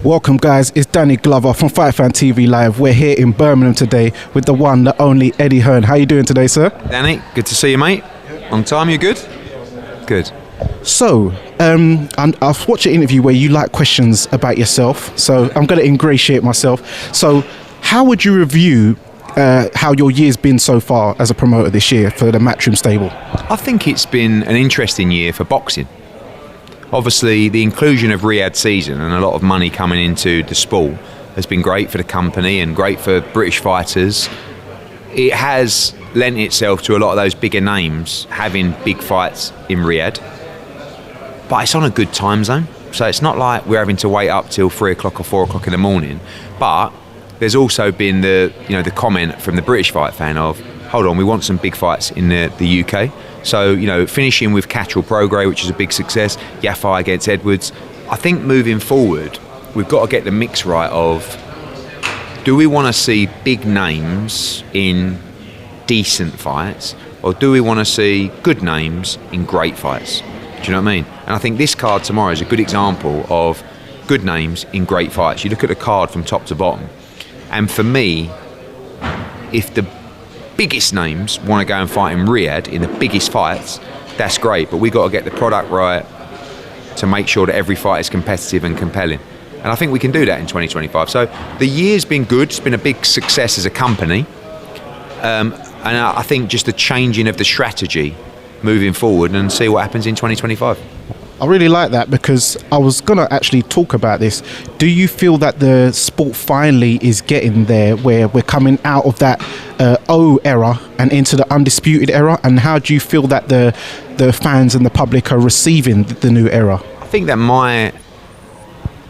Welcome guys, it's Danny Glover from Fight Fan TV Live. We're here in Birmingham today with the one, the only Eddie Hearn. How you doing today, sir? Danny, good to see you, mate. Long time, you good? Good. So, I've watched an interview where you like questions about yourself, so I'm going to ingratiate myself. So, how would you review how your year's been so far as a promoter this year for the Matchroom stable? I think it's been an interesting year for boxing. Obviously, the inclusion of Riyadh season and a lot of money coming into the sport has been great for the company and great for British fighters. It has lent itself to a lot of those bigger names having big fights in Riyadh. But it's on a good time zone. So it's not like we're having to wait up till 3 o'clock or 4 o'clock in the morning. But there's also been the comment from the British fight fan of, hold on, we want some big fights in the UK. So, finishing with Catterall Prograis, which is a big success, Yafai against Edwards. I think moving forward, we've got to get the mix right of, do we want to see big names in decent fights, or do we want to see good names in great fights? Do you know what I mean? And I think this card tomorrow is a good example of good names in great fights. You look at the card from top to bottom, and for me, if the biggest names want to go and fight in Riyadh in the biggest fights, that's great, but we got to get the product right to make sure that every fight is competitive and compelling, and I think we can do that in 2025. So the year's been good, it's been a big success as a company, and I think just the changing of the strategy moving forward and see what happens in 2025. I really like that, because I was going to actually talk about this. Do you feel that the sport finally is getting there, where we're coming out of that O era and into the undisputed era? And how do you feel that the fans and the public are receiving the new era? I think that my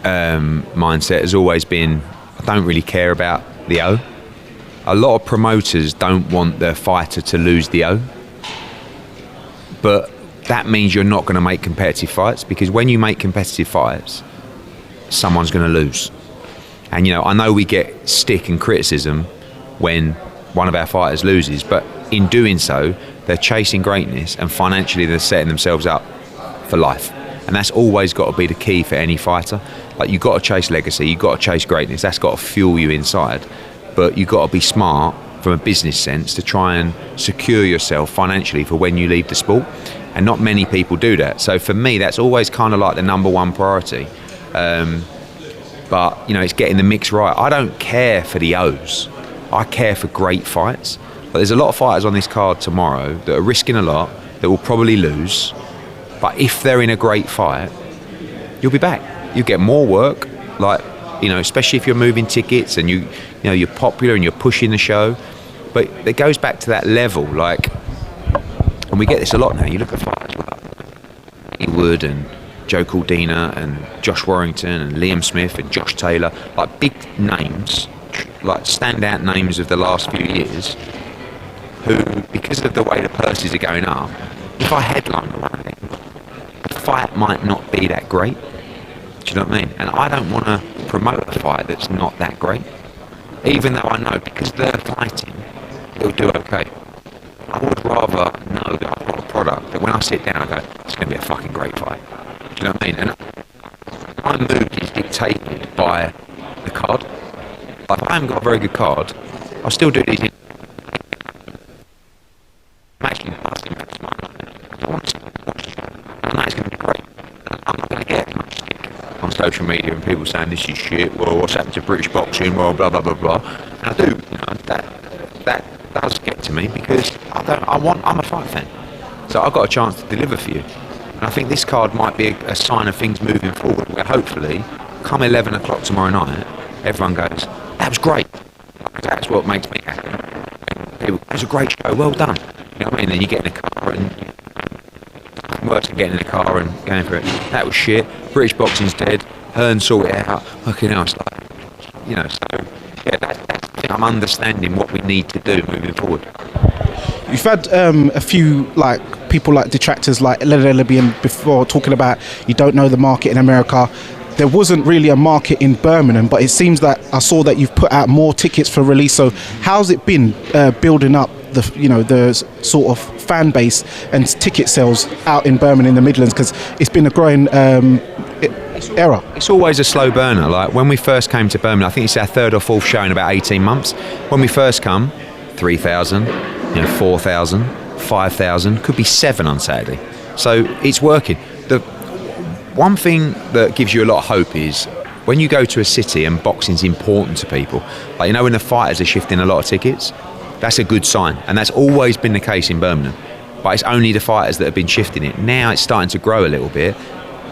mindset has always been, I don't really care about the O. A lot of promoters don't want their fighter to lose the O. But that means you're not going to make competitive fights, because when you make competitive fights, someone's going to lose. And, I know we get stick and criticism when one of our fighters loses, but in doing so, they're chasing greatness, and financially they're setting themselves up for life. And that's always got to be the key for any fighter. Like, you've got to chase legacy, you've got to chase greatness, that's got to fuel you inside. But you've got to be smart from a business sense to try and secure yourself financially for when you leave the sport. And not many people do that. So for me, that's always kind of like the number one priority. But, it's getting the mix right. I don't care for the O's. I care for great fights. But there's a lot of fighters on this card tomorrow that are risking a lot, that will probably lose. But if they're in a great fight, you'll be back. You get more work, especially if you're moving tickets and you're popular and you're pushing the show. But it goes back to that level, and we get this a lot now. You look at fighters like Eddie Wood and Joe Caldina and Josh Warrington and Liam Smith and Josh Taylor, like big names, like standout names of the last few years, who, because of the way the purses are going up, if I headline one of them, the fight might not be that great. Do you know what I mean? And I don't want to promote a fight that's not that great, even though I know because they're fighting, they'll do okay. I would rather know that I've got a product that when I sit down I go, it's going to be a fucking great fight. Do you know what I mean? And my mood is dictated by the card. Like, if I haven't got a very good card, I'll still do these. I'm actually asking about tomorrow. I want to watch the show. I know it's going to be great. I'm not going to get much stick on social media and people saying this is shit, well, what's happened to British boxing, well, blah, blah, blah, blah. And I do, that does get to me, because I'm a fight fan, so I've got a chance to deliver for you. And I think this card might be a sign of things moving forward, where hopefully come 11 o'clock tomorrow night, everyone goes, that was great. That's what makes me happy. People, it was a great show, well done. You know what I mean? Then you get in the car and worse than getting in the car and going for it. That was shit. British boxing's dead. Hearn sorted it out. Fucking hell, it's like, so yeah, that's the thing. I'm understanding what we need to do moving forward. You've had a few people like detractors like Lyndon before talking about you don't know the market in America. There wasn't really a market in Birmingham, but it seems that I saw that you've put out more tickets for release. So how's it been building up the sort of fan base and ticket sales out in Birmingham in the Midlands? Because it's been a growing era. It's always a slow burner. Like when we first came to Birmingham, I think it's our third or fourth show in about 18 months. When we first come, 3,000, 4,000, 5,000, could be 7 on Saturday. So it's working. The one thing that gives you a lot of hope is when you go to a city and boxing's important to people, like when the fighters are shifting a lot of tickets, that's a good sign. And that's always been the case in Birmingham. But it's only the fighters that have been shifting it. Now it's starting to grow a little bit.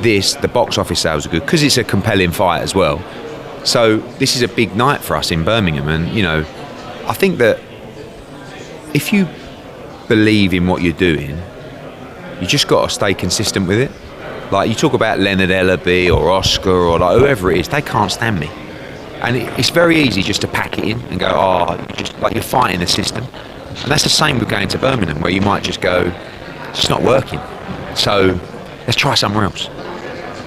The box office sales are good because it's a compelling fight as well. So this is a big night for us in Birmingham. And, I think that if you believe in what you're doing, you just got to stay consistent with it. Like you talk about Leonard Ellaby or Oscar or like whoever it is, they can't stand me. And it's very easy just to pack it in and go, just like you're fighting the system. And that's the same with going to Birmingham, where you might just go, it's just not working. So let's try somewhere else.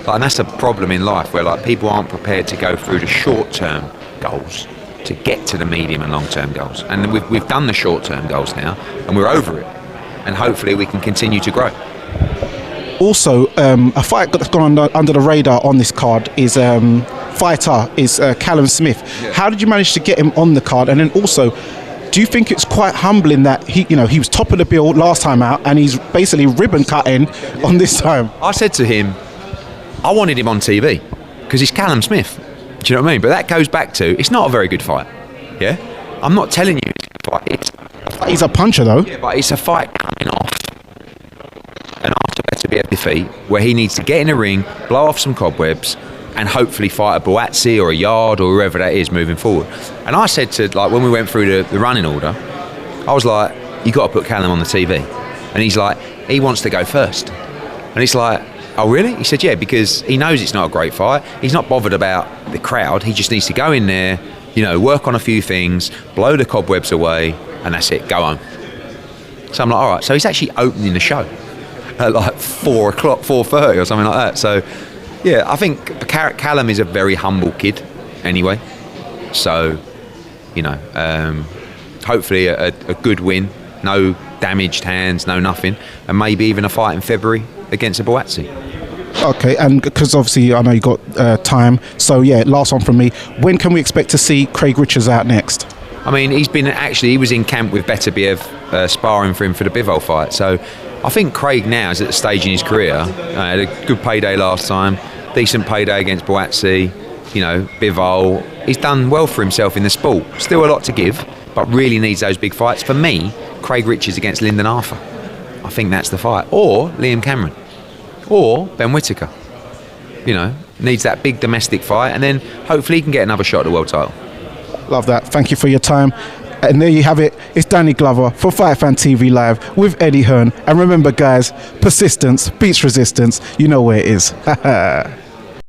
And that's a problem in life where like people aren't prepared to go through the short-term goals to get to the medium and long-term goals. And we've done the short-term goals now, and we're over it. And hopefully we can continue to grow. Also, a fight that's gone under the radar on this card is Callum Smith. Yeah. How did you manage to get him on the card? And then also, do you think it's quite humbling that he was top of the bill last time out and he's basically ribbon cutting on this time? I said to him, I wanted him on TV because he's Callum Smith. Do you know what I mean? But that goes back to, it's not a very good fight. Yeah? I'm not telling you it's a good fight. He's a puncher though. Yeah, but it's a fight coming off. And after better be a defeat, where he needs to get in a ring, blow off some cobwebs, and hopefully fight a Buatsi or a Yarde or whoever that is moving forward. And I said to, like, when we went through the running order, I was like, you got to put Callum on the TV. And he's like, he wants to go first. And it's like, oh really? He said, yeah, because he knows it's not a great fight. He's not bothered about the crowd. He just needs to go in there, work on a few things, blow the cobwebs away, and that's it, go home. So I'm like, all right. So he's actually opening the show at like 4 o'clock, 4:30 or something like that. So yeah, I think Callum is a very humble kid anyway. So, hopefully a good win, no damaged hands, no nothing, and maybe even a fight in February against a Buatsi. Okay, and because obviously I know you got time, so yeah, last one from me. When can we expect to see Craig Richards out next? I mean, he was in camp with Beterbiev sparring for him for the Bivol fight. So I think Craig now is at the stage in his career. Had a good payday last time, decent payday against Buatsi, Bivol. He's done well for himself in the sport. Still a lot to give, but really needs those big fights. For me, Craig Richards against Lyndon Arthur. I think that's the fight. Or Liam Cameron. Or Ben Whittaker. Needs that big domestic fight, and then hopefully he can get another shot at the world title. Love that. Thank you for your time. And there you have it. It's Danny Glover for Fight Fan TV Live with Eddie Hearn. And remember, guys, persistence beats resistance. You know where it is.